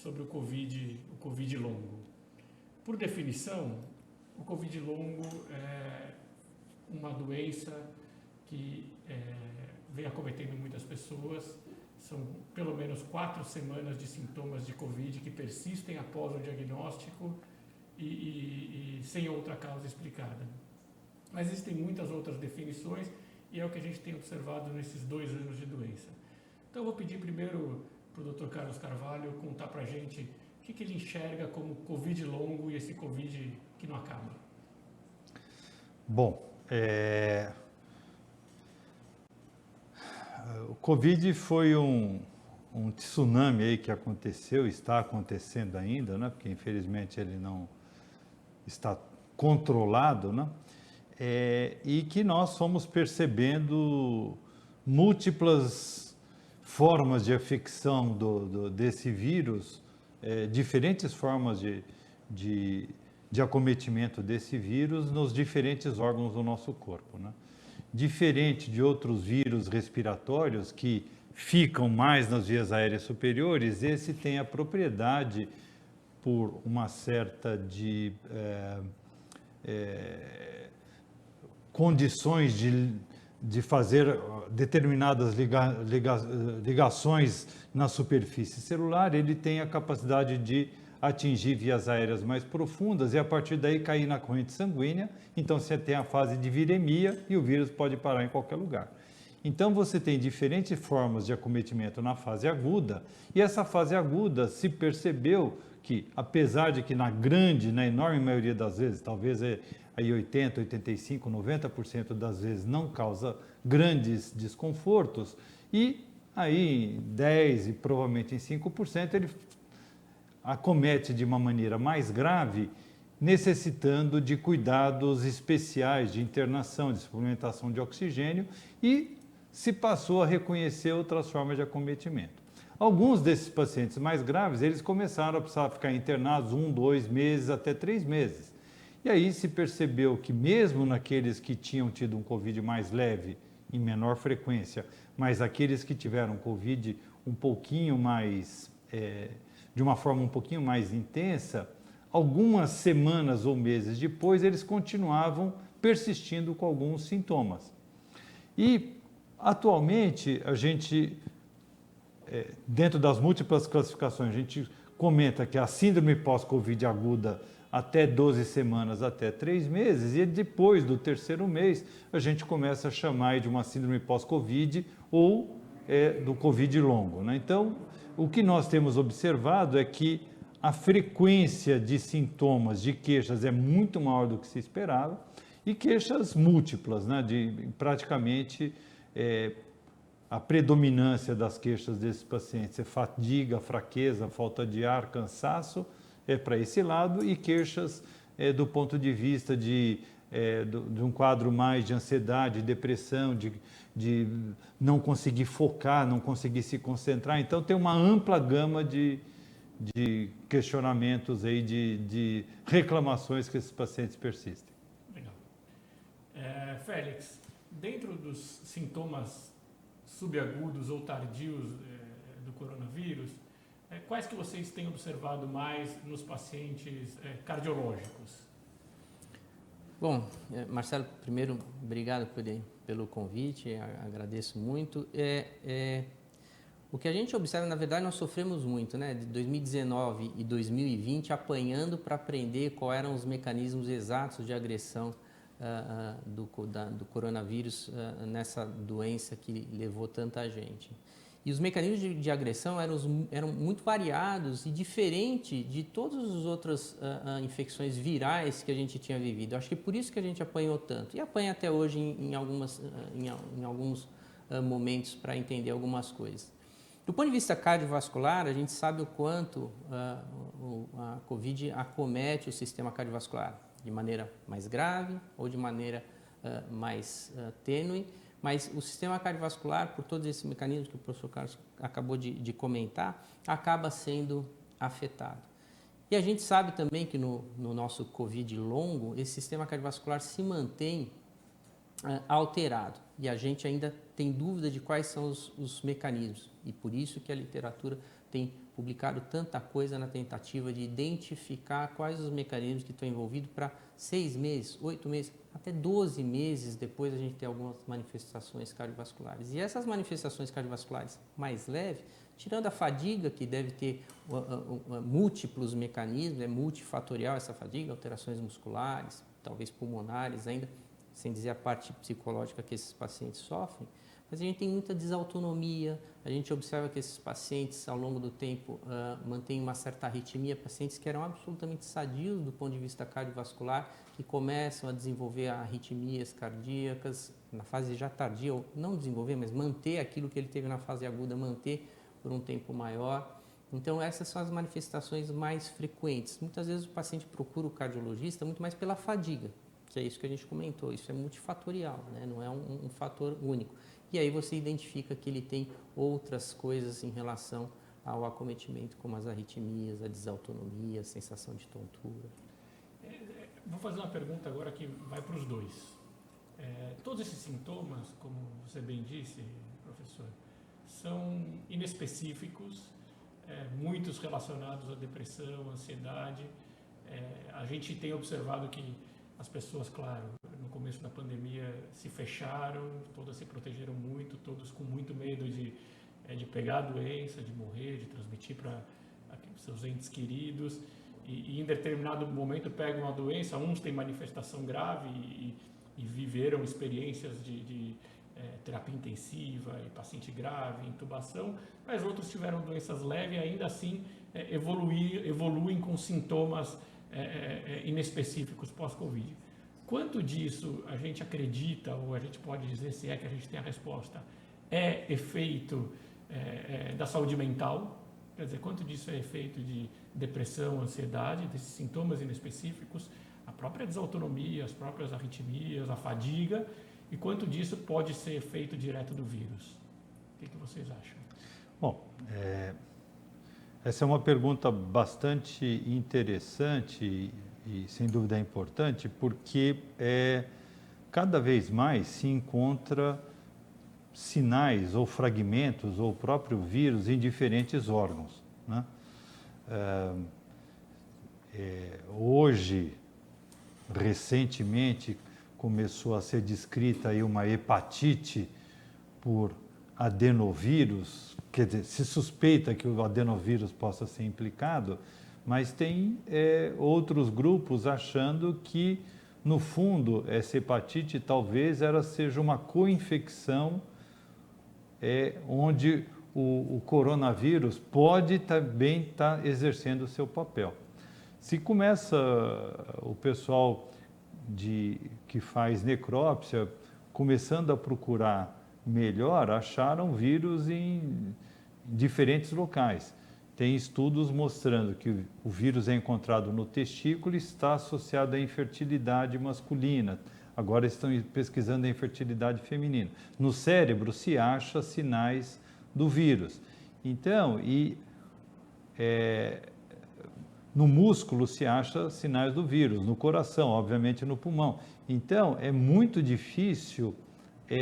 sobre o COVID longo. Por definição, o COVID longo é uma doença que vem acometendo muitas pessoas. São pelo menos 4 semanas de sintomas de COVID que persistem após o diagnóstico e sem outra causa explicada. Mas existem muitas outras definições e é o que a gente tem observado nesses 2 anos de doença. Então eu vou pedir primeiro para o Dr. Carlos Carvalho contar para a gente o que ele enxerga como Covid longo e esse Covid que não acaba. Bom, o Covid foi um tsunami aí que aconteceu, está acontecendo ainda, né? Porque infelizmente ele não está controlado, né? E que nós fomos percebendo múltiplas formas de afecção desse vírus, diferentes formas de acometimento desse vírus nos diferentes órgãos do nosso corpo, né? Diferente de outros vírus respiratórios que ficam mais nas vias aéreas superiores, esse tem a propriedade, por uma certa condições de fazer determinadas ligações na superfície celular, ele tem a capacidade de atingir vias aéreas mais profundas e a partir daí cair na corrente sanguínea. Então você tem a fase de viremia e o vírus pode parar em qualquer lugar. Então você tem diferentes formas de acometimento na fase aguda e essa fase aguda se percebeu que, apesar de que na enorme maioria das vezes, talvez aí 80, 85, 90% das vezes não causa grandes desconfortos e aí 10 e provavelmente em 5% ele acomete de uma maneira mais grave, necessitando de cuidados especiais de internação, de suplementação de oxigênio e se passou a reconhecer outras formas de acometimento. Alguns desses pacientes mais graves, eles começaram a precisar ficar internados 1, 2 meses, até 3 meses. E aí se percebeu que mesmo naqueles que tinham tido um Covid mais leve, em menor frequência, mas aqueles que tiveram Covid um pouquinho mais, de uma forma um pouquinho mais intensa, algumas semanas ou meses depois, eles continuavam persistindo com alguns sintomas. E, atualmente, a gente, dentro das múltiplas classificações, a gente comenta que a síndrome pós-Covid aguda até 12 semanas, até 3 meses, e depois do 3º mês, a gente começa a chamar de uma síndrome pós-Covid ou do Covid longo, né? Então, o que nós temos observado é que a frequência de sintomas, de queixas, é muito maior do que se esperava, e queixas múltiplas, né? De praticamente a predominância das queixas desses pacientes é fadiga, fraqueza, falta de ar, cansaço, para esse lado, e queixas do ponto de vista de um quadro mais de ansiedade, depressão, de não conseguir focar, não conseguir se concentrar. Então, tem uma ampla gama de questionamentos, aí, de reclamações que esses pacientes persistem. Legal. Félix, dentro dos sintomas subagudos ou tardios do coronavírus, quais que vocês têm observado mais nos pacientes cardiológicos? Bom, Marcelo, primeiro, obrigado pelo convite, agradeço muito. O que a gente observa, na verdade, nós sofremos muito, né? De 2019 e 2020, apanhando para aprender quais eram os mecanismos exatos de agressão do coronavírus nessa doença que levou tanta gente. E os mecanismos de agressão eram muito variados e diferentes de todas as outras infecções virais que a gente tinha vivido. Acho que por isso que a gente apanhou tanto. E apanha até hoje em alguns momentos para entender algumas coisas. Do ponto de vista cardiovascular, a gente sabe o quanto a COVID acomete o sistema cardiovascular, de maneira mais grave ou de maneira mais tênue. Mas o sistema cardiovascular, por todos esses mecanismos que o professor Carlos acabou de comentar, acaba sendo afetado. E a gente sabe também que no nosso COVID longo, esse sistema cardiovascular se mantém alterado. E a gente ainda tem dúvida de quais são os mecanismos. E por isso que a literatura tem publicado tanta coisa na tentativa de identificar quais os mecanismos que estão envolvidos para 6 meses, 8 meses, até 12 meses depois a gente ter algumas manifestações cardiovasculares. E essas manifestações cardiovasculares mais leves, tirando a fadiga, que deve ter múltiplos mecanismos, é multifatorial essa fadiga, alterações musculares, talvez pulmonares ainda, sem dizer a parte psicológica que esses pacientes sofrem, mas a gente tem muita desautonomia, a gente observa que esses pacientes, ao longo do tempo, mantêm uma certa arritmia, pacientes que eram absolutamente sadios do ponto de vista cardiovascular, que começam a desenvolver arritmias cardíacas na fase já tardia, ou não desenvolver, mas manter aquilo que ele teve na fase aguda, manter por um tempo maior. Então, essas são as manifestações mais frequentes. Muitas vezes o paciente procura o cardiologista muito mais pela fadiga, que é isso que a gente comentou, isso é multifatorial, né? Não é um fator único. E aí você identifica que ele tem outras coisas em relação ao acometimento, como as arritmias, a desautonomia, a sensação de tontura. Vou fazer uma pergunta agora que vai para os dois. Todos esses sintomas, como você bem disse, professor, são inespecíficos, muitos relacionados à depressão, ansiedade. A gente tem observado que as pessoas, claro, no começo da pandemia se fecharam, todas se protegeram muito, todos com muito medo de pegar a doença, de morrer, de transmitir para seus entes queridos. E em determinado momento pegam a doença, uns têm manifestação grave e viveram experiências de terapia intensiva, e paciente grave, intubação, mas outros tiveram doenças leves e ainda assim evoluem com sintomas inespecíficos pós-Covid. Quanto disso a gente acredita, ou a gente pode dizer, se é que a gente tem a resposta, é efeito da saúde mental? Quer dizer, quanto disso é efeito de depressão, ansiedade, desses sintomas inespecíficos, a própria desautonomia, as próprias arritmias, a fadiga, e quanto disso pode ser efeito direto do vírus? O que vocês acham? Bom, essa é uma pergunta bastante interessante e sem dúvida é importante, porque cada vez mais se encontra sinais ou fragmentos ou o próprio vírus em diferentes órgãos, né? Hoje, recentemente, começou a ser descrita aí uma hepatite por adenovírus, quer dizer, se suspeita que o adenovírus possa ser implicado, mas tem outros grupos achando que, no fundo, essa hepatite talvez ela seja uma co-infecção onde o coronavírus pode também estar exercendo o seu papel. Se começa o pessoal que faz necrópsia, começando a procurar melhor, acharam vírus em diferentes locais. Tem estudos mostrando que o vírus é encontrado no testículo e está associado à infertilidade masculina. Agora estão pesquisando a infertilidade feminina. No cérebro se acha sinais do vírus. Então, no músculo se acha sinais do vírus, no coração, obviamente no pulmão. Então, é muito difícil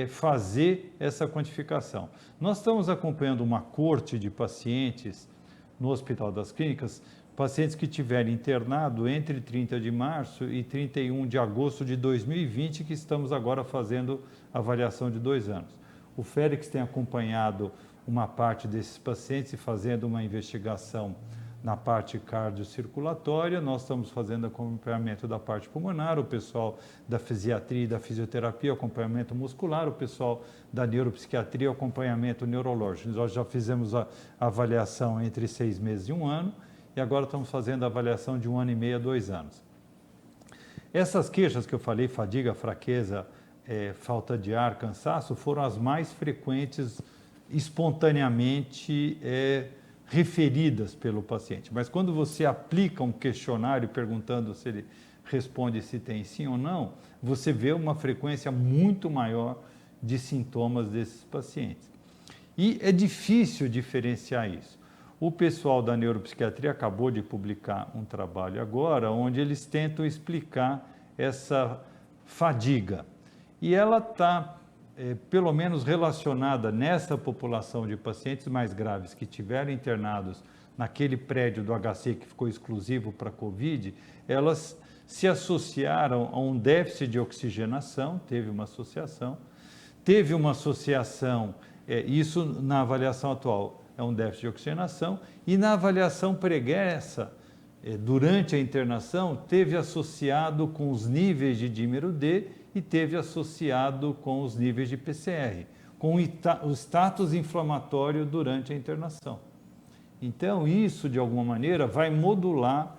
fazer essa quantificação. Nós estamos acompanhando uma corte de pacientes no Hospital das Clínicas, pacientes que tiveram internado entre 30 de março e 31 de agosto de 2020, que estamos agora fazendo avaliação de 2 anos. O Félix tem acompanhado uma parte desses pacientes e fazendo uma investigação na parte cardiocirculatória, nós estamos fazendo acompanhamento da parte pulmonar, o pessoal da fisiatria e da fisioterapia, acompanhamento muscular, o pessoal da neuropsiquiatria, acompanhamento neurológico. Nós já fizemos a avaliação entre 6 meses e 1 ano, e agora estamos fazendo a avaliação de 1 ano e meio a 2 anos. Essas queixas que eu falei, fadiga, fraqueza, falta de ar, cansaço, foram as mais frequentes espontaneamente referidas pelo paciente. Mas quando você aplica um questionário perguntando se ele responde se tem sim ou não, você vê uma frequência muito maior de sintomas desses pacientes. E é difícil diferenciar isso. O pessoal da neuropsiquiatria acabou de publicar um trabalho agora, onde eles tentam explicar essa fadiga. E ela está pelo menos relacionada nessa população de pacientes mais graves que tiveram internados naquele prédio do HC que ficou exclusivo para a Covid, elas se associaram a um déficit de oxigenação, teve uma associação, isso na avaliação atual é um déficit de oxigenação, e na avaliação pregressa, durante a internação, teve associado com os níveis de dímero D e teve associado com os níveis de PCR, com o status inflamatório durante a internação. Então, isso, de alguma maneira, vai modular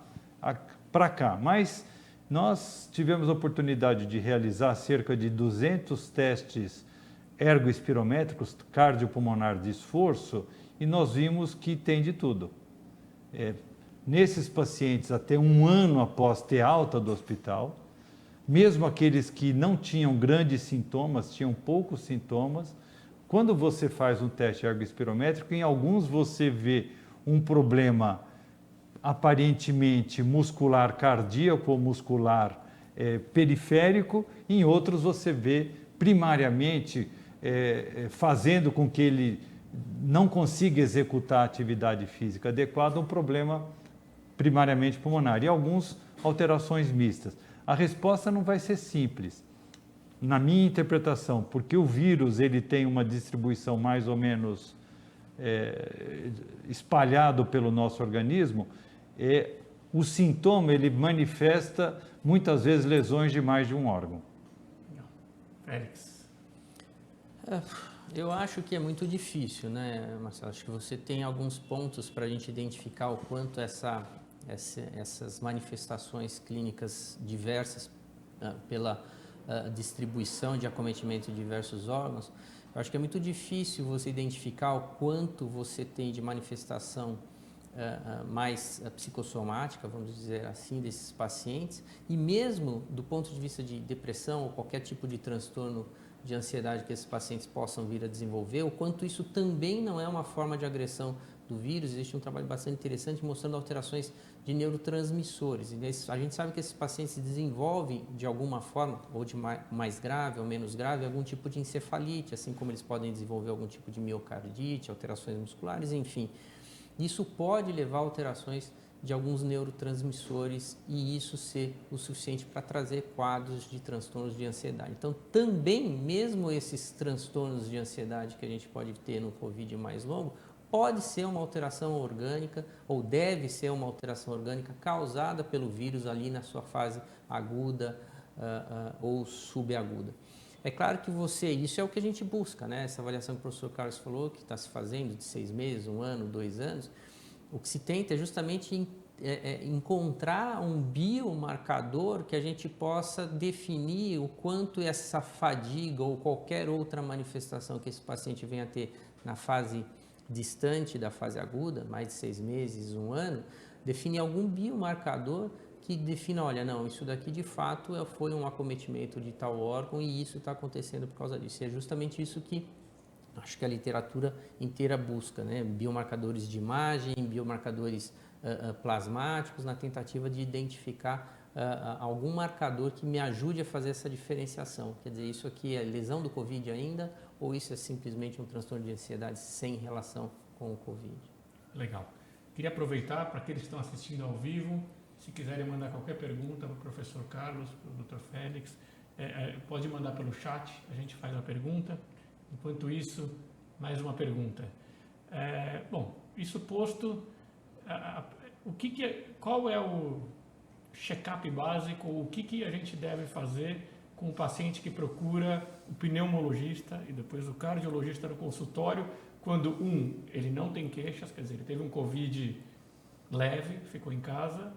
para cá. Mas nós tivemos a oportunidade de realizar cerca de 200 testes ergoespirométricos cardiopulmonar de esforço e nós vimos que tem de tudo. Nesses pacientes, até um ano após ter alta do hospital, mesmo aqueles que não tinham grandes sintomas, tinham poucos sintomas, quando você faz um teste ergoespirométrico, em alguns você vê um problema aparentemente muscular cardíaco ou muscular periférico, em outros você vê primariamente fazendo com que ele não consiga executar a atividade física adequada, um problema primariamente pulmonar, e alguns alterações mistas. A resposta não vai ser simples, na minha interpretação, porque o vírus ele tem uma distribuição mais ou menos espalhado pelo nosso organismo. O sintoma ele manifesta muitas vezes lesões de mais de um órgão. Félix. Eu acho que é muito difícil, né, Marcelo? Acho que você tem alguns pontos para a gente identificar o quanto essas manifestações clínicas diversas pela distribuição de acometimento de diversos órgãos. Eu acho que é muito difícil você identificar o quanto você tem de manifestação mais psicossomática, vamos dizer assim, desses pacientes, e mesmo do ponto de vista de depressão ou qualquer tipo de transtorno de ansiedade que esses pacientes possam vir a desenvolver, o quanto isso também não é uma forma de agressão do vírus. Existe um trabalho bastante interessante mostrando alterações de neurotransmissores. E a gente sabe que esses pacientes desenvolvem, de alguma forma, ou de mais grave ou menos grave, algum tipo de encefalite, assim como eles podem desenvolver algum tipo de miocardite, alterações musculares, enfim. Isso pode levar a alterações de alguns neurotransmissores e isso ser o suficiente para trazer quadros de transtornos de ansiedade. Então, também, mesmo esses transtornos de ansiedade que a gente pode ter no COVID mais longo, pode ser uma alteração orgânica ou deve ser uma alteração orgânica causada pelo vírus ali na sua fase aguda ou subaguda. É claro que isso é o que a gente busca, né? Essa avaliação que o professor Carlos falou, que está se fazendo de 6 meses, 1 ano, 2 anos, o que se tenta é justamente encontrar um biomarcador que a gente possa definir o quanto essa fadiga ou qualquer outra manifestação que esse paciente venha a ter na fase distante da fase aguda, mais de 6 meses, 1 ano, definir algum biomarcador que defina, olha, não, isso daqui de fato foi um acometimento de tal órgão e isso está acontecendo por causa disso. E é justamente isso que acho que a literatura inteira busca, né? Biomarcadores de imagem, biomarcadores plasmáticos, na tentativa de identificar algum marcador que me ajude a fazer essa diferenciação. Quer dizer, isso aqui é lesão do Covid ainda ou isso é simplesmente um transtorno de ansiedade sem relação com o Covid? Legal. Queria aproveitar para aqueles que estão assistindo ao vivo, se quiserem mandar qualquer pergunta para o professor Carlos, para o Dr. Félix, pode mandar pelo chat, a gente faz a pergunta. Enquanto isso, mais uma pergunta. Bom, isso posto, qual é o check-up básico, o que a gente deve fazer com o paciente que procura o pneumologista e depois o cardiologista no consultório, quando ele não tem queixas, quer dizer, ele teve um Covid leve, ficou em casa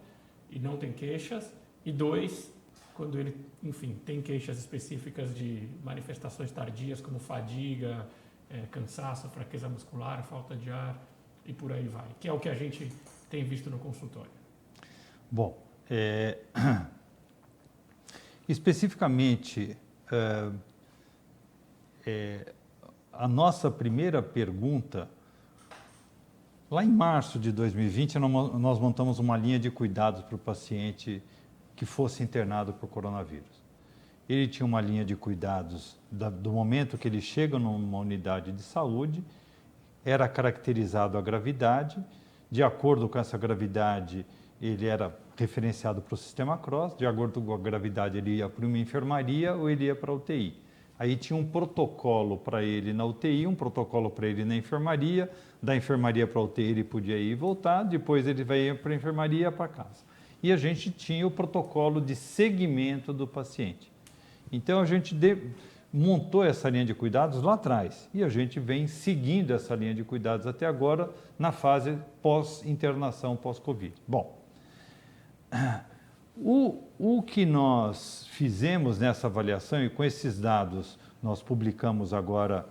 e não tem queixas, e 2, quando ele, enfim, tem queixas específicas de manifestações tardias como fadiga, cansaço, fraqueza muscular, falta de ar e por aí vai, que é o que a gente tem visto no consultório. Bom, especificamente, a nossa primeira pergunta, lá em março de 2020, nós montamos uma linha de cuidados para o paciente que fosse internado por coronavírus. ele tinha uma linha de cuidados do momento que ele chega numa unidade de saúde, era caracterizado a gravidade, de acordo com essa gravidade, ele era referenciado para o sistema CROSS, de acordo com a gravidade ele ia para uma enfermaria ou ele ia para a UTI. Aí tinha um protocolo para ele na UTI, um protocolo para ele na enfermaria, da enfermaria para a UTI ele podia ir e voltar, depois ele vai para a enfermaria e para casa. E a gente tinha o protocolo de segmento do paciente. Então a gente montou essa linha de cuidados lá atrás e a gente vem seguindo essa linha de cuidados até agora na fase pós-internação, pós-Covid. Bom, o que nós fizemos nessa avaliação e com esses dados nós publicamos agora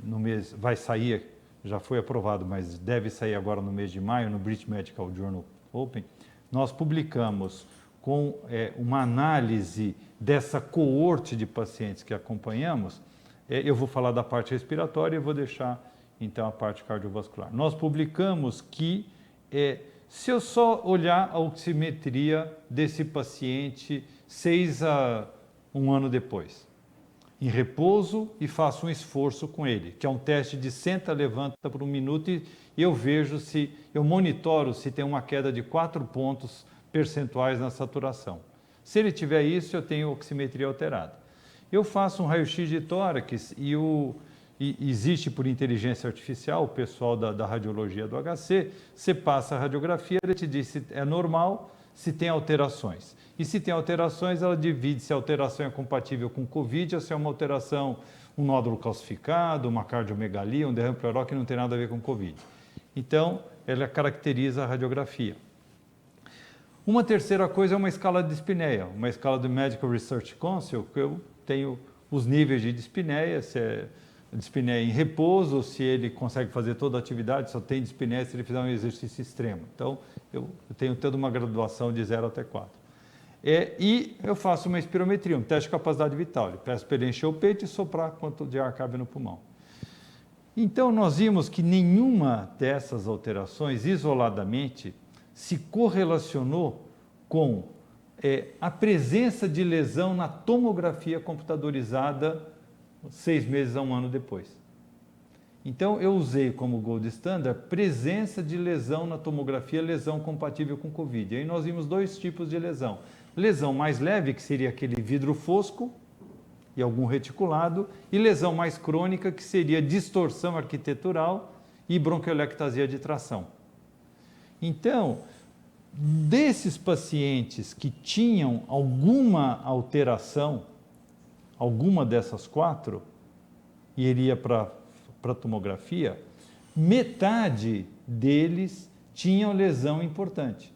no mês, vai sair, já foi aprovado, mas deve sair agora no mês de maio no British Medical Journal Open, nós publicamos com uma análise dessa coorte de pacientes que acompanhamos, eu vou falar da parte respiratória e vou deixar então a parte cardiovascular. Nós publicamos que se eu só olhar a oximetria desse paciente 6 a 1 ano depois, em repouso e faço um esforço com ele, que é um teste de senta, levanta por 1 minuto e eu vejo eu monitoro se tem uma queda de 4 pontos percentuais na saturação. Se ele tiver isso, eu tenho oximetria alterada. Eu faço um raio-x de tórax e existe por inteligência artificial, o pessoal da radiologia do HC, você passa a radiografia, ele te diz se é normal, se tem alterações. E se tem alterações, ela divide se a alteração é compatível com Covid ou se é uma alteração, um nódulo calcificado, uma cardiomegalia, um derrame pleural que não tem nada a ver com Covid. Então, ela caracteriza a radiografia. Uma terceira coisa é uma escala de dispneia, uma escala do Medical Research Council, que eu tenho os níveis de dispneia, se é dispneia em repouso, se ele consegue fazer toda a atividade, só tem dispneia se ele fizer um exercício extremo. Então, eu tenho toda uma graduação de 0 até 4. E eu faço uma espirometria, um teste de capacidade vital. Eu peço para ele encher o peito e soprar quanto de ar cabe no pulmão. Então, nós vimos que nenhuma dessas alterações, isoladamente, se correlacionou com a presença de lesão na tomografia computadorizada 6 meses a 1 ano depois. Então, eu usei como gold standard presença de lesão na tomografia, lesão compatível com Covid. E aí nós vimos 2 tipos de lesão. Lesão mais leve, que seria aquele vidro fosco e algum reticulado, e lesão mais crônica, que seria distorção arquitetural e bronquiolectasia de tração. Então, desses pacientes que tinham alguma alteração, alguma dessas 4, e iria para a tomografia, metade deles tinham lesão importante.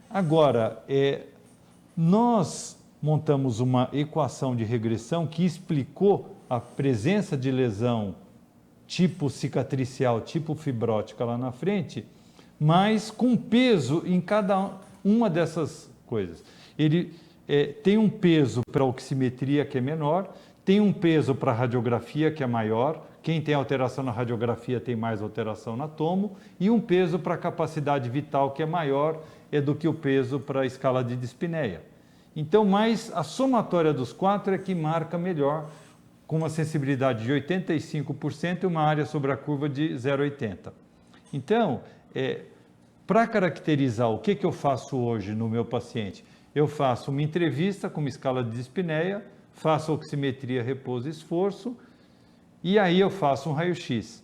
Agora, nós montamos uma equação de regressão que explicou a presença de lesão tipo cicatricial, tipo fibrótica lá na frente, mas com peso em cada uma dessas coisas. Ele tem um peso para a oximetria que é menor, tem um peso para a radiografia que é maior, quem tem alteração na radiografia tem mais alteração na tomo, e um peso para a capacidade vital que é maior do que o peso para a escala de dispneia. Então, mas a somatória dos 4 é que marca melhor, com uma sensibilidade de 85% e uma área sobre a curva de 0,80. Então, para caracterizar o que eu faço hoje no meu paciente, eu faço uma entrevista com uma escala de dispneia, faço oximetria, repouso e esforço, e aí eu faço um raio-x.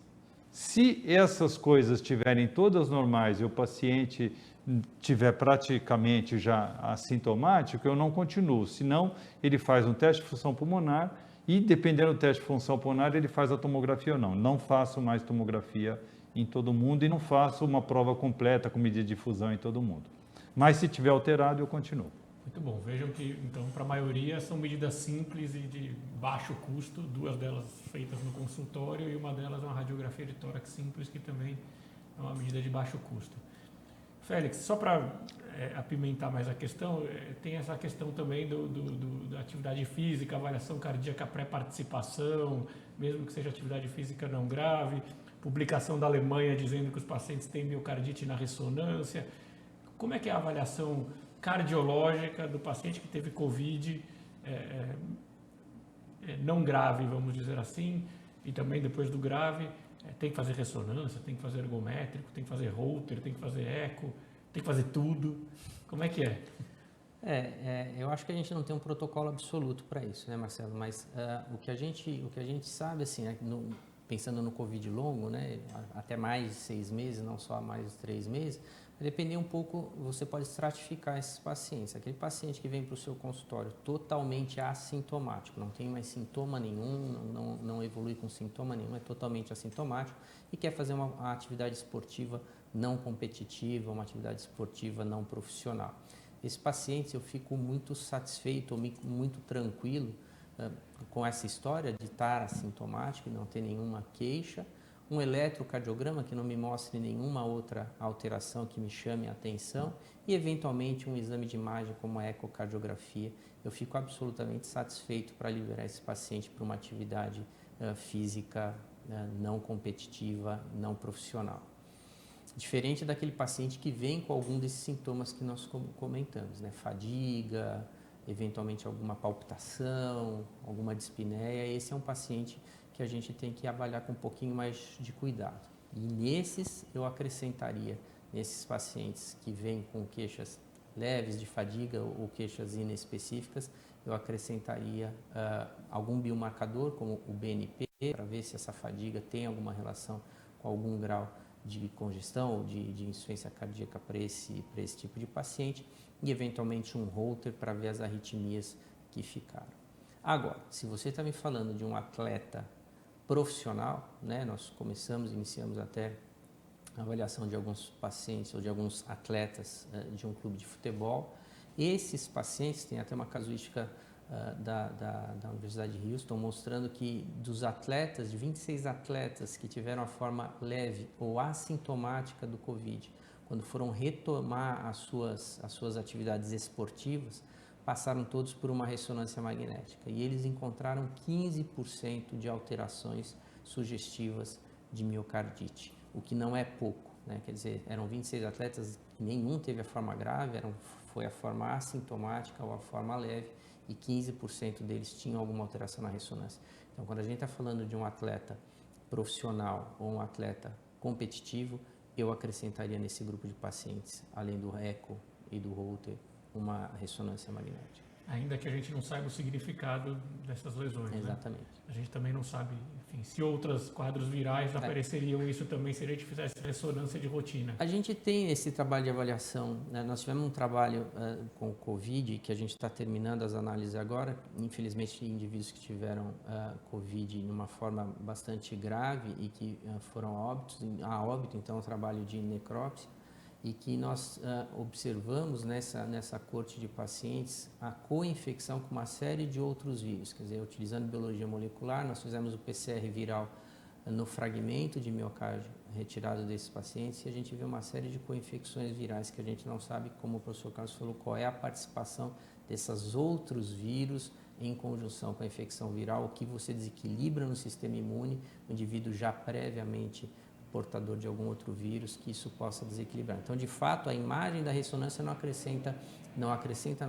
Se essas coisas estiverem todas normais e o paciente tiver praticamente já assintomático, eu não continuo, senão ele faz um teste de função pulmonar e, dependendo do teste de função pulmonar, ele faz a tomografia ou não. Não faço mais tomografia em todo mundo e não faço uma prova completa com medida de difusão em todo mundo. Mas se tiver alterado, eu continuo. Muito bom. Vejam que, então, para a maioria são medidas simples e de baixo custo, 2 delas feitas no consultório e uma delas é uma radiografia de tórax simples, que também é uma medida de baixo custo. Félix, só para apimentar mais a questão, tem essa questão também da atividade física, avaliação cardíaca pré-participação, mesmo que seja atividade física não grave, publicação da Alemanha dizendo que os pacientes têm miocardite na ressonância. Como é que é a avaliação cardiológica do paciente que teve COVID não grave, vamos dizer assim, e também depois do grave, tem que fazer ressonância, tem que fazer ergométrico, tem que fazer Holter, tem que fazer eco, tem que fazer tudo. Como é que é? Eu acho que a gente não tem um protocolo absoluto para isso, né, Marcelo? Mas o que a gente sabe, assim, né, pensando no Covid longo, né, até mais de 6 meses, não só mais de 3 meses, vai depender um pouco, você pode estratificar esses pacientes. Aquele paciente que vem para o seu consultório totalmente assintomático, não tem mais sintoma nenhum, não evolui com sintoma nenhum, é totalmente assintomático e quer fazer uma atividade esportiva não competitiva, uma atividade esportiva não profissional. Esses pacientes eu fico muito satisfeito, muito tranquilo com essa história de estar assintomático e não ter nenhuma queixa. Um eletrocardiograma que não me mostre nenhuma outra alteração que me chame a atenção e, eventualmente, um exame de imagem como a ecocardiografia. Eu fico absolutamente satisfeito para liberar esse paciente para uma atividade física não competitiva, não profissional. Diferente daquele paciente que vem com algum desses sintomas que nós comentamos, né? Fadiga, eventualmente alguma palpitação, alguma dispneia. Esse é um paciente que a gente tem que avaliar com um pouquinho mais de cuidado. E nesses eu acrescentaria, nesses pacientes que vêm com queixas leves de fadiga ou queixas inespecíficas, eu acrescentaria algum biomarcador como o BNP para ver se essa fadiga tem alguma relação com algum grau de congestão ou de insuficiência cardíaca para esse tipo de paciente e eventualmente um Holter para ver as arritmias que ficaram. Agora, se você está me falando de um atleta profissional, né, nós iniciamos até a avaliação de alguns pacientes ou de alguns atletas de um clube de futebol. Esses pacientes têm até uma casuística da Universidade de Houston mostrando que dos atletas, de 26 atletas que tiveram a forma leve ou assintomática do Covid, quando foram retomar as suas atividades esportivas, passaram todos por uma ressonância magnética e eles encontraram 15% de alterações sugestivas de miocardite, o que não é pouco, né? Quer dizer, eram 26 atletas e nenhum teve a forma grave, foi a forma assintomática ou a forma leve e 15% deles tinham alguma alteração na ressonância. Então, quando a gente está falando de um atleta profissional ou um atleta competitivo, eu acrescentaria nesse grupo de pacientes, além do eco e do Holter, uma ressonância magnética. Ainda que a gente não saiba o significado dessas lesões. Exatamente. Né? A gente também não sabe, enfim, se outros quadros virais apareceriam, isso também se a gente fizesse ressonância de rotina. A gente tem esse trabalho de avaliação, né? Nós tivemos um trabalho com o Covid, que a gente está terminando as análises agora, infelizmente indivíduos que tiveram Covid de uma forma bastante grave e que foram a óbito, então um trabalho de necrópsia, e que nós observamos nessa corte de pacientes a co-infecção com uma série de outros vírus. Quer dizer, utilizando biologia molecular, nós fizemos o PCR viral no fragmento de miocárdio retirado desses pacientes e a gente vê uma série de co-infecções virais que a gente não sabe, como o professor Carlos falou, qual é a participação desses outros vírus em conjunção com a infecção viral, o que você desequilibra no sistema imune, o indivíduo já previamente portador de algum outro vírus, que isso possa desequilibrar. Então, de fato, a imagem da ressonância não acrescenta,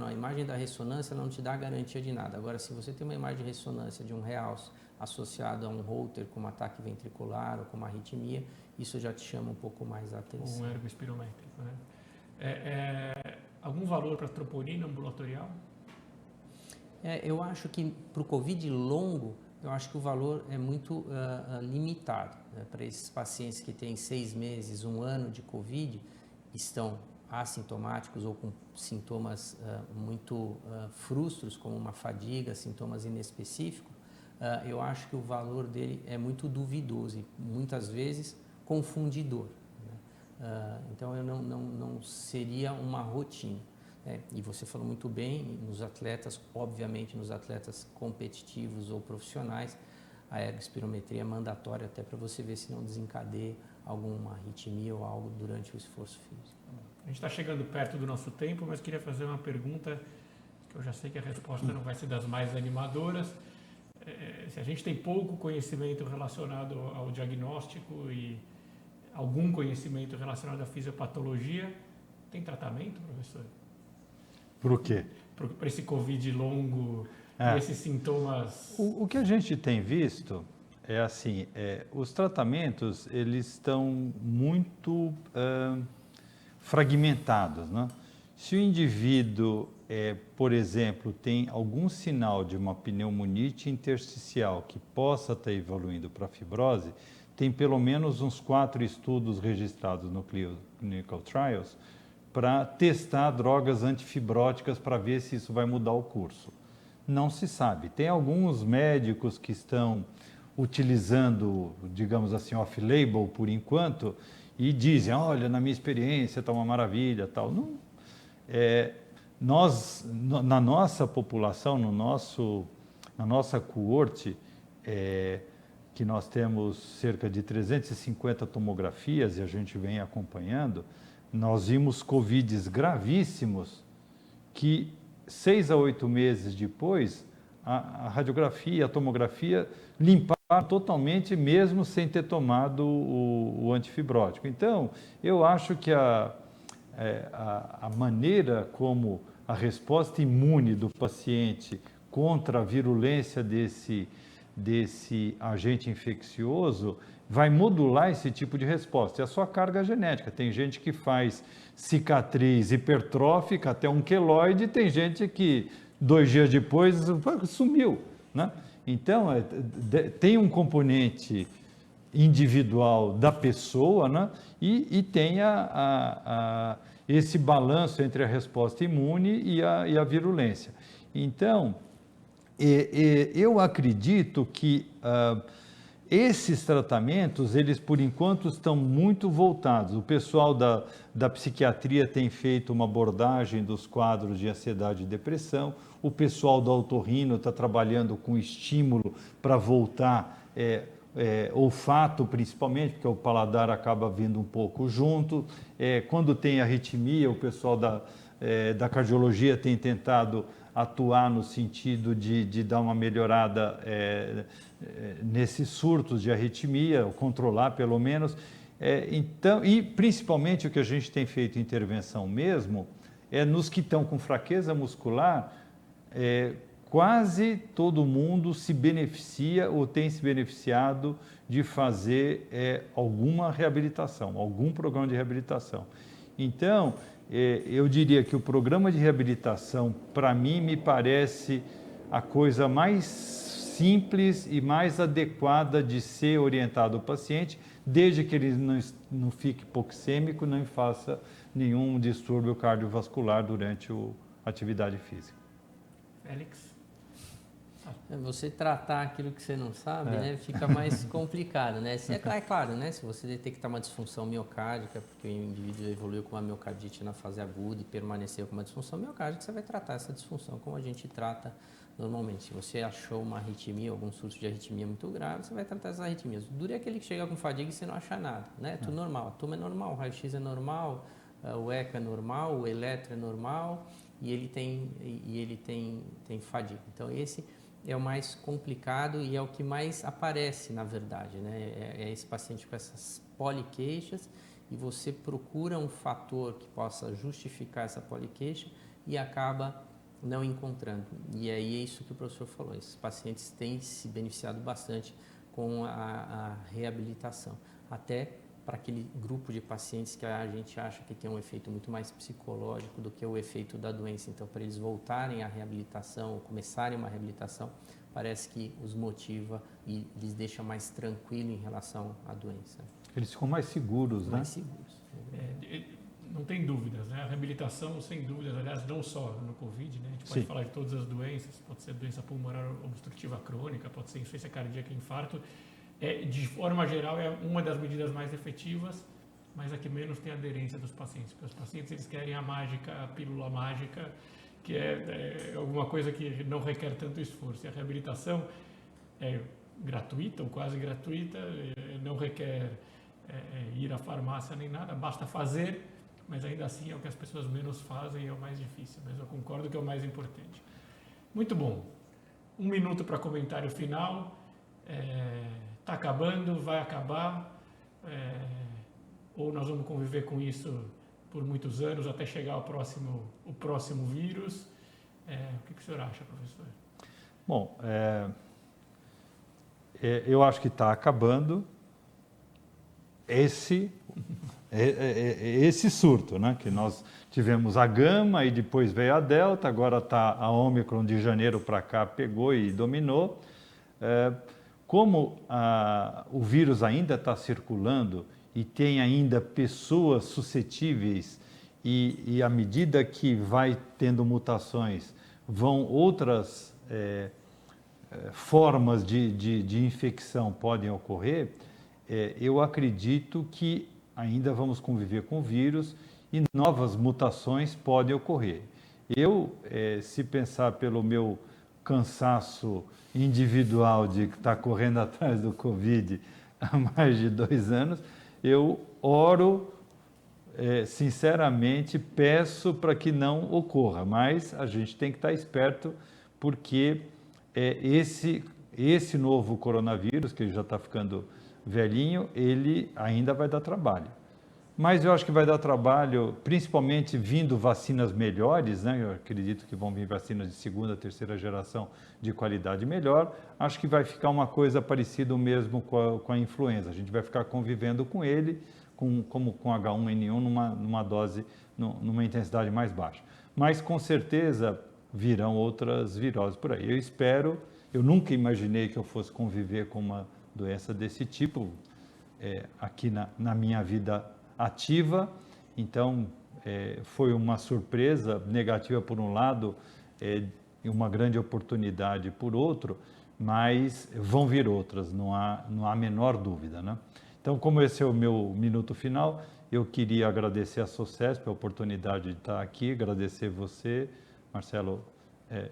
a imagem da ressonância não te dá garantia de nada. Agora, se você tem uma imagem de ressonância de um realce associado a um Holter com um ataque ventricular ou com uma arritmia, isso já te chama um pouco mais a atenção. Um ergo espirométrico, né? Algum valor para troponina ambulatorial? Eu acho que para o Covid longo, eu acho que o valor é muito limitado, né? Para esses pacientes que têm 6 meses, 1 ano de Covid, estão assintomáticos ou com sintomas muito frustros, como uma fadiga, sintomas inespecíficos, eu acho que o valor dele é muito duvidoso e muitas vezes confundidor, né? Então, eu não seria uma rotina. E você falou muito bem, nos atletas, obviamente nos atletas competitivos ou profissionais, a ergospirometria é mandatória até para você ver se não desencadeia alguma arritmia ou algo durante o esforço físico. A gente está chegando perto do nosso tempo, mas queria fazer uma pergunta que eu já sei que a resposta não vai ser das mais animadoras. Se a gente tem pouco conhecimento relacionado ao diagnóstico e algum conhecimento relacionado à fisiopatologia, tem tratamento, professor? Por quê? Para esse Covid longo e esses sintomas? O que a gente tem visto é assim, os tratamentos eles estão muito fragmentados, né? Se o indivíduo, por exemplo, tem algum sinal de uma pneumonite intersticial que possa estar evoluindo para fibrose, tem pelo menos uns 4 estudos registrados no Clinical Trials para testar drogas antifibróticas para ver se isso vai mudar o curso. Não se sabe. Tem alguns médicos que estão utilizando, digamos assim, off-label por enquanto e dizem, olha, na minha experiência está uma maravilha, tal. Não, nós, na nossa população, na nossa coorte, que nós temos cerca de 350 tomografias e a gente vem acompanhando, nós vimos Covids gravíssimos que 6 a 8 meses depois, a radiografia e a tomografia limparam totalmente, mesmo sem ter tomado o antifibrótico. Então, eu acho que a maneira como a resposta imune do paciente contra a virulência desse agente infeccioso vai modular esse tipo de resposta. É a sua carga genética. Tem gente que faz cicatriz hipertrófica até um queloide, tem gente que 2 dias depois sumiu, né? Então, tem um componente individual da pessoa, né? E tem esse balanço entre a resposta imune e a virulência. Então, eu acredito que esses tratamentos, eles por enquanto estão muito voltados. O pessoal da psiquiatria tem feito uma abordagem dos quadros de ansiedade e depressão. O pessoal do otorrino está trabalhando com estímulo para voltar, olfato principalmente, porque o paladar acaba vindo um pouco junto. Quando tem arritmia, o pessoal da cardiologia tem tentado atuar no sentido de dar uma melhorada nesses surtos de arritmia, ou controlar pelo menos. Então, e principalmente o que a gente tem feito intervenção mesmo, nos que estão com fraqueza muscular, quase todo mundo se beneficia ou tem se beneficiado de fazer alguma reabilitação, algum programa de reabilitação. Então, eu diria que o programa de reabilitação, para mim, me parece a coisa mais simples e mais adequada de ser orientado ao paciente, desde que ele não fique hipoxêmico, não faça nenhum distúrbio cardiovascular durante a atividade física. Félix? Você tratar aquilo que você não sabe, né, fica mais complicado, né? É claro, né, se você detectar uma disfunção miocárdica, porque o indivíduo evoluiu com uma miocardite na fase aguda e permaneceu com uma disfunção miocárdica, você vai tratar essa disfunção como a gente trata normalmente. Se você achou uma arritmia, algum surto de arritmia muito grave, você vai tratar essas arritmias. O duro é aquele que chega com fadiga e você não acha nada, né? Tudo normal, a toma é normal, o raio-x é normal, o eco é normal, o eletro é normal e ele tem fadiga. Então esse é o mais complicado e é o que mais aparece, na verdade, né? É esse paciente com essas poliqueixas e você procura um fator que possa justificar essa poliqueixa e acaba não encontrando. E aí é isso que o professor falou, esses pacientes têm se beneficiado bastante com a reabilitação, até para aquele grupo de pacientes que a gente acha que tem um efeito muito mais psicológico do que o efeito da doença. Então, para eles voltarem à reabilitação, ou começarem uma reabilitação, parece que os motiva e lhes deixa mais tranquilo em relação à doença. Eles ficam mais seguros, né? Mais seguros. Não tem dúvidas, né? A reabilitação, sem dúvidas, aliás, não só no Covid, né? A gente pode falar de todas as doenças, pode ser doença pulmonar obstrutiva crônica, pode ser insuficiência cardíaca, infarto. De forma geral, é uma das medidas mais efetivas, mas a que menos tem aderência dos pacientes. Porque os pacientes, eles querem a mágica, a pílula mágica, que é alguma coisa que não requer tanto esforço. E a reabilitação é gratuita ou quase gratuita, não requer ir à farmácia nem nada, basta fazer, mas ainda assim é o que as pessoas menos fazem e é o mais difícil. Mas eu concordo que é o mais importante. Muito bom. 1 minuto para comentário final. Está acabando, vai acabar, ou nós vamos conviver com isso por muitos anos até chegar o próximo vírus. O que o senhor acha, professor? Bom, eu acho que está acabando esse surto, né? Que nós tivemos a Gama e depois veio a Delta, agora está a Ômicron de janeiro para cá, pegou e dominou. Como o vírus ainda está circulando e tem ainda pessoas suscetíveis e à medida que vai tendo mutações, vão outras formas de infecção podem ocorrer, eu acredito que ainda vamos conviver com o vírus e novas mutações podem ocorrer. Se pensar pelo meu cansaço individual de estar correndo atrás do Covid há mais de 2 anos, eu oro, sinceramente, peço para que não ocorra, mas a gente tem que estar esperto porque esse novo coronavírus, que já está ficando velhinho, ele ainda vai dar trabalho. Mas eu acho que vai dar trabalho, principalmente vindo vacinas melhores, né? Eu acredito que vão vir vacinas de 2ª, 3ª geração de qualidade melhor. Acho que vai ficar uma coisa parecida mesmo com a influenza. A gente vai ficar convivendo com ele, como com H1N1, numa dose, numa intensidade mais baixa. Mas com certeza virão outras viroses por aí. Eu nunca imaginei que eu fosse conviver com uma doença desse tipo aqui na minha vida ativa, então foi uma surpresa negativa por um lado e uma grande oportunidade por outro, mas vão vir outras, não há a menor dúvida, né? Então, como esse é o meu minuto final, eu queria agradecer a SOCESP a oportunidade de estar aqui, agradecer você, Marcelo,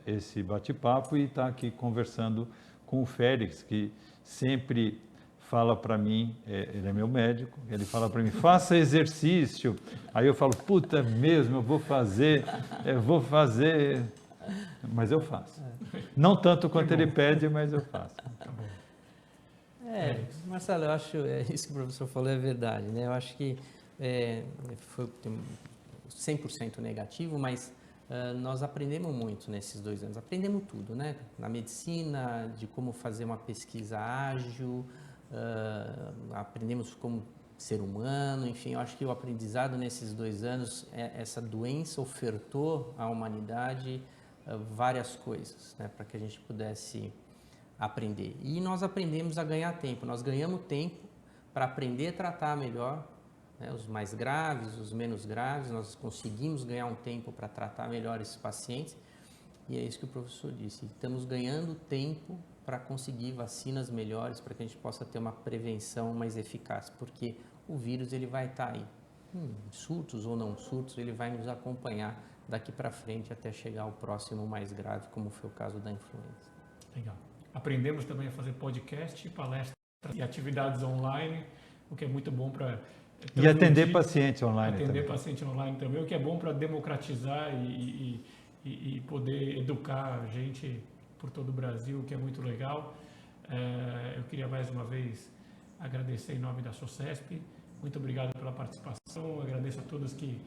esse bate-papo e estar aqui conversando com o Félix, que sempre fala para mim, ele é meu médico, ele fala para mim, faça exercício. Aí eu falo, puta mesmo, eu vou fazer, mas eu faço. Não tanto quanto ele pede, mas eu faço. Tá bom. Marcelo, eu acho, isso que o professor falou é verdade, né? Eu acho que foi 100% negativo, mas nós aprendemos muito nesses 2 anos. Aprendemos tudo, né? Na medicina, de como fazer uma pesquisa ágil, aprendemos como ser humano, enfim, eu acho que o aprendizado nesses 2 anos, essa doença ofertou à humanidade várias coisas, né? Para que a gente pudesse aprender. E nós aprendemos a ganhar tempo, nós ganhamos tempo para aprender a tratar melhor, né, os mais graves, os menos graves, nós conseguimos ganhar um tempo para tratar melhor esses pacientes, e é isso que o professor disse, estamos ganhando tempo para conseguir vacinas melhores, para que a gente possa ter uma prevenção mais eficaz, porque o vírus ele vai estar aí, surtos ou não surtos, ele vai nos acompanhar daqui para frente até chegar ao próximo mais grave, como foi o caso da influenza. Legal. Aprendemos também a fazer podcast, palestras e atividades online, o que é muito bom para... E atender paciente online também. Atender paciente online também, o que é bom para democratizar e poder educar a gente por todo o Brasil, o que é muito legal. Eu queria mais uma vez agradecer em nome da SOCESP. Muito obrigado pela participação. Agradeço a todos que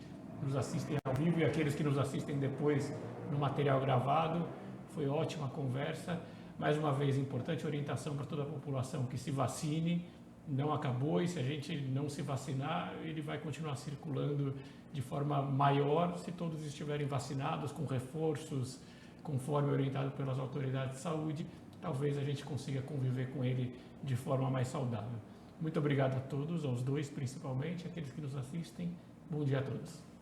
nos assistem ao vivo e aqueles que nos assistem depois no material gravado. Foi ótima conversa. Mais uma vez, importante orientação para toda a população que se vacine. Não acabou e se a gente não se vacinar, ele vai continuar circulando de forma maior se todos estiverem vacinados, com reforços, conforme orientado pelas autoridades de saúde. Talvez a gente consiga conviver com ele de forma mais saudável. Muito obrigado a todos, aos 2 principalmente, aqueles que nos assistem. Bom dia a todos.